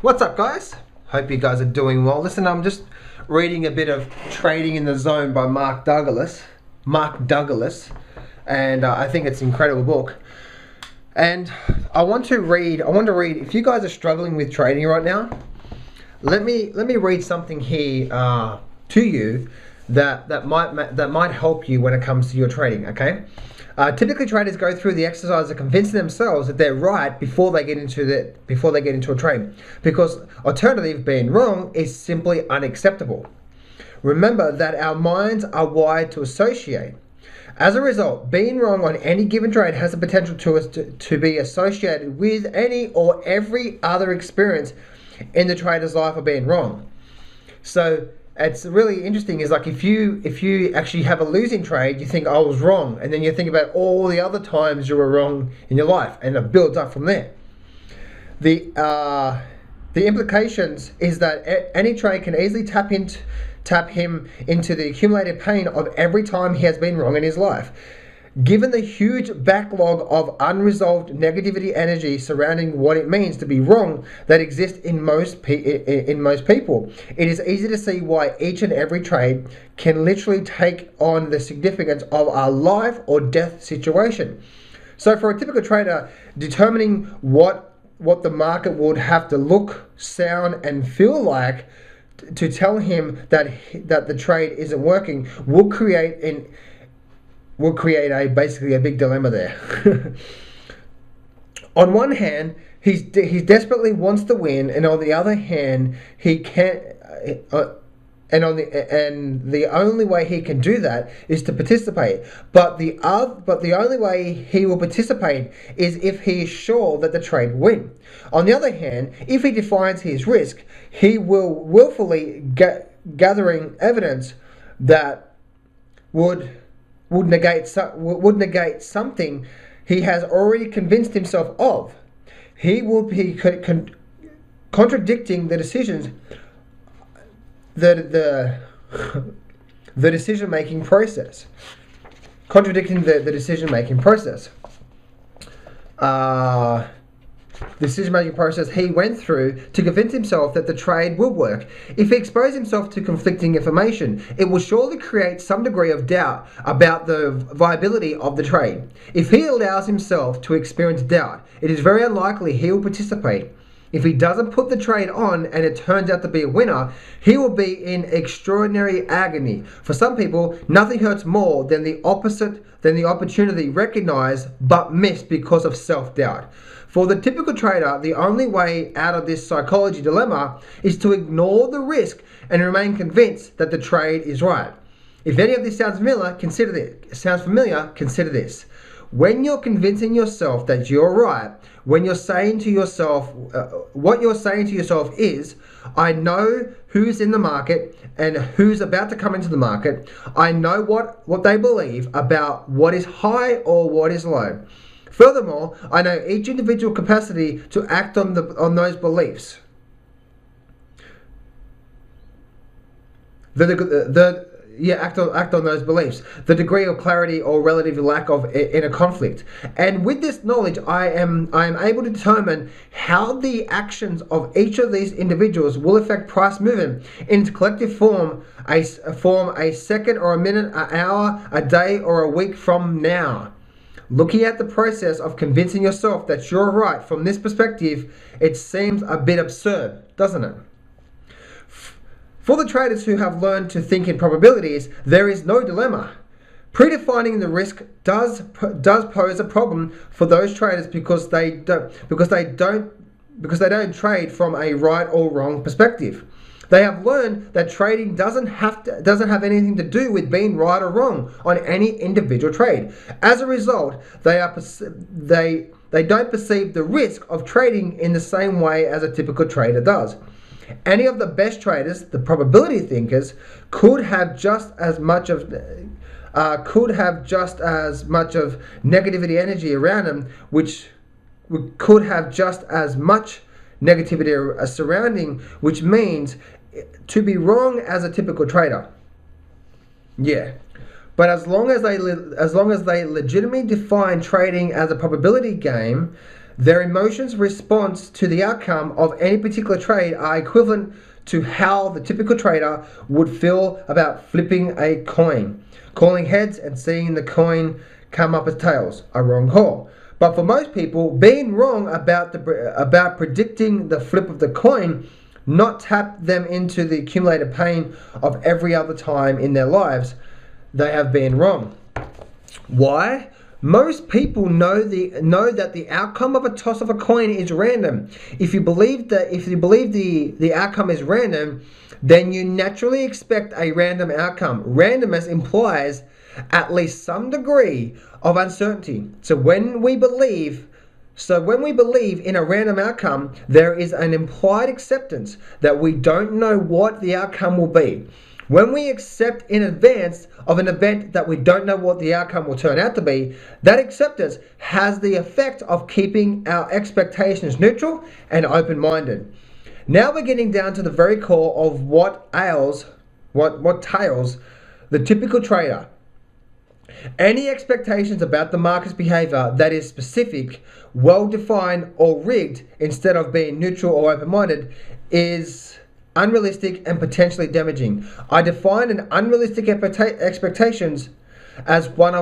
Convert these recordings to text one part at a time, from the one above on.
What's up, guys? Hope you guys are doing well. Listen, I'm just reading a bit of Trading in the Zone by Mark Douglas, and I think it's an incredible book. And I want to read. If you guys are struggling with trading right now, let me read something here to you that might help you when it comes to your trading. Okay. Typically, traders go through the exercise of convincing themselves that they're right before they get into a trade, because alternative, being wrong, is simply unacceptable. Remember that our minds are wired to associate. As a result, being wrong on any given trade has the potential to be associated with any or every other experience in the trader's life of being wrong. So it's really interesting, is like if you actually have a losing trade, you think, I was wrong, and then you think about all the other times you were wrong in your life, and it builds up from there. The implications is that any trade can easily tap him into the accumulated pain of every time he has been wrong in his life. Given the huge backlog of unresolved negativity energy surrounding what it means to be wrong that exists in most people, it is easy to see why each and every trade can literally take on the significance of a life or death situation. So for a typical trader, determining what the market would have to look, sound, and feel like to tell him that the trade isn't working will create basically a big dilemma there. On one hand, he desperately wants to win, and on the other hand, he can't. And the only way he can do that is to participate. But the only way he will participate is if he is sure that the trade will win. On the other hand, if he defines his risk, he will willfully gathering evidence that would negate something he has already convinced himself of. He will be contradicting the decisions, the decision-making process. Contradicting the decision-making process. Decision-making process he went through to convince himself that the trade will work. If he exposes himself to conflicting information, it will surely create some degree of doubt about the viability of the trade. If he allows himself to experience doubt, it is very unlikely he will participate. If he doesn't put the trade on and it turns out to be a winner, he will be in extraordinary agony. For some people, nothing hurts more than the opportunity recognized but missed because of self-doubt. For the typical trader, the only way out of this psychology dilemma is to ignore the risk and remain convinced that the trade is right. If any of this sounds familiar, consider this. When you're convincing yourself that you're right, when you're saying to yourself, what you're saying to yourself is, I know who's in the market and who's about to come into the market. I know what they believe about what is high or what is low. Furthermore, I know each individual capacity to act on those beliefs. Act on those beliefs. The degree of clarity or relative lack of in a conflict. And with this knowledge, I am able to determine how the actions of each of these individuals will affect price movement into collective form a second or a minute, an hour, a day, or a week from now. Looking at the process of convincing yourself that you're right from this perspective, it seems a bit absurd, doesn't it? For the traders who have learned to think in probabilities, there is no dilemma. Predefining the risk does pose a problem for those traders because they don't trade from a right or wrong perspective. They have learned that trading doesn't have anything to do with being right or wrong on any individual trade. As a result, they don't perceive the risk of trading in the same way as a typical trader does. Any of the best traders, the probability thinkers, could have just as much of negativity energy around them, which could have just as much negativity surrounding, which means to be wrong as a typical trader. Yeah. But as long as they legitimately define trading as a probability game, Their emotions response to the outcome of any particular trade are equivalent to how the typical trader would feel about flipping a coin. Calling heads and seeing the coin come up as tails, a wrong call. But for most people, being wrong about predicting the flip of the coin not tap them into the accumulated pain of every other time in their lives they have been wrong. Why? Most people know that the outcome of a toss of a coin is random. If you believe the outcome is random, then you naturally expect a random outcome. Randomness implies at least some degree of uncertainty. So when we believe in a random outcome, there is an implied acceptance that we don't know what the outcome will be. When we accept in advance of an event that we don't know what the outcome will turn out to be, that acceptance has the effect of keeping our expectations neutral and open-minded. Now we're getting down to the very core of what tails the typical trader. Any expectations about the market's behavior that is specific, well-defined, or rigged instead of being neutral or open-minded is unrealistic and potentially damaging. I define an unrealistic expectations as one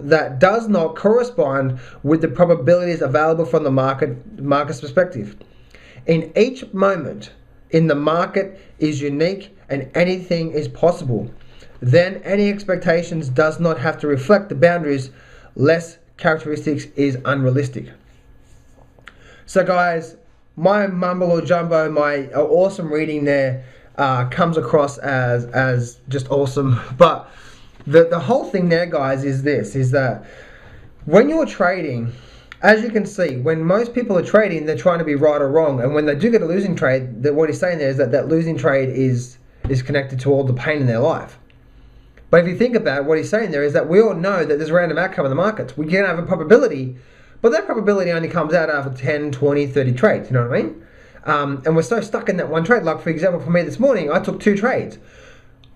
that does not correspond with the probabilities available from the market's perspective. In each moment in the market is unique and anything is possible. Then any expectations does not have to reflect the boundaries, less characteristics is unrealistic. So guys, my mumble or jumbo, my awesome reading there comes across as just awesome. But the whole thing there, guys, is that when you're trading, as you can see, when most people are trading, they're trying to be right or wrong. And when they do get a losing trade, what he's saying there is that losing trade is connected to all the pain in their life. But if you think about it, what he's saying there is that we all know that there's a random outcome in the markets. We can have a probability, but that probability only comes out after 10, 20, 30 trades, you know what I mean? And we're so stuck in that one trade. Like, for example, for me this morning, I took 2 trades.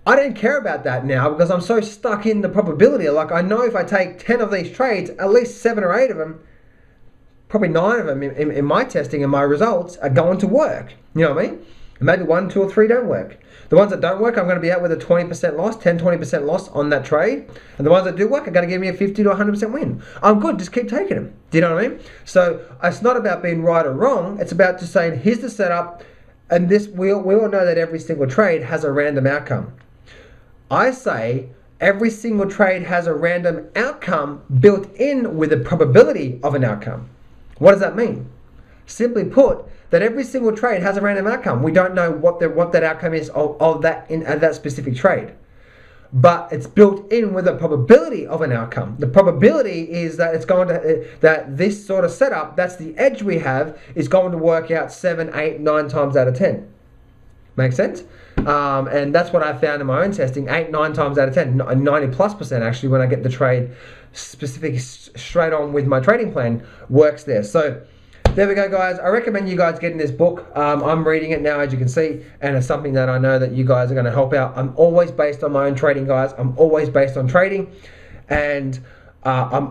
I don't care about that now because I'm so stuck in the probability. Like, I know if I take 10 of these trades, at least 7 or 8 of them, probably 9 of them in my testing and my results are going to work. You know what I mean? And maybe 1, 2, or 3 don't work. The ones that don't work, I'm going to be out with a 20% loss, 10, 20% loss on that trade. And the ones that do work are going to give me a 50 to 100% win. I'm good, just keep taking them. Do you know what I mean? So it's not about being right or wrong. It's about just saying, here's the setup. And this, we all know that every single trade has a random outcome. I say every single trade has a random outcome built in with a probability of an outcome. What does that mean? Simply put, that every single trade has a random outcome. We don't know what that outcome is of that specific trade. But it's built in with a probability of an outcome. The probability is that it's going to that this sort of setup, that's the edge we have, is going to work out 7, 8, 9 times out of 10. Make sense? And that's what I found in my own testing. 8, 9 times out of 10, 90+% actually, when I get the trade specific straight on with my trading plan, works there. So there we go, guys. I recommend you guys getting this book. I'm reading it now, as you can see, and it's something that I know that you guys are going to help out. I'm always based on my own trading, guys. I'm always based on trading, and I'm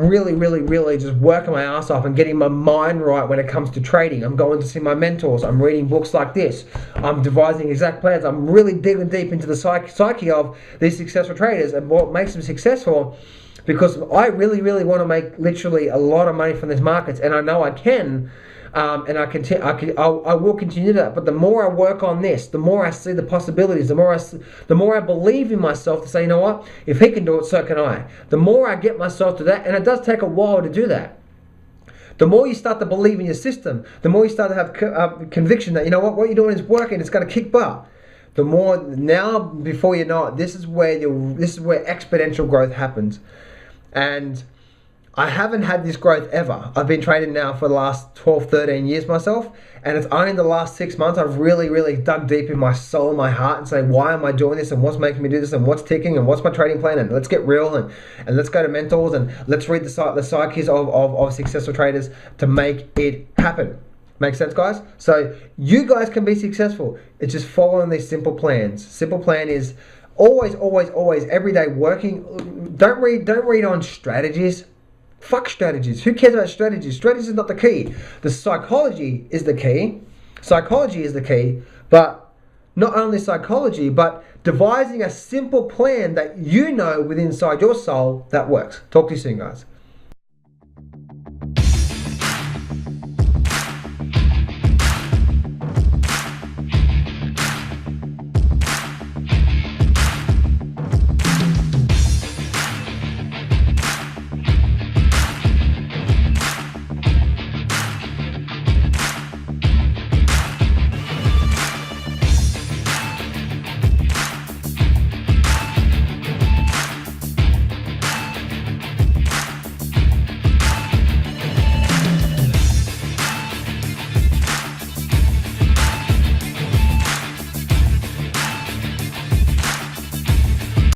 really just working my ass off and getting my mind right when it comes to trading. I'm going to see my mentors. I'm reading books like this. I'm devising exact plans. I'm really digging deep into the psyche of these successful traders and what makes them successful. Because I really want to make literally a lot of money from these markets, and I know I can, and I will continue that. But the more I work on this, the more I see the possibilities. The more I believe in myself to say, you know what, if he can do it, so can I. The more I get myself to that, and it does take a while to do that. The more you start to believe in your system, the more you start to have conviction that, you know what you're doing is working. It's going to kick butt. The more now, before you know it, this is where exponential growth happens. And I haven't had this growth ever. I've been trading now for the last 12, 13 years myself, and it's only in the last 6 months I've really dug deep in my soul and my heart and say, why am I doing this, and what's making me do this, and what's ticking, and what's my trading plan, and let's get real, and let's go to mentors, and let's read the psyches of successful traders to make it happen. Make sense, guys? So you guys can be successful. It's just following these simple plans. Simple plan is Always, every day working. Don't read on strategies. Fuck strategies. Who cares about strategies? Strategies is not the key. The psychology is the key. Psychology is the key, but not only psychology, but devising a simple plan that you know within inside your soul that works. Talk to you soon, guys.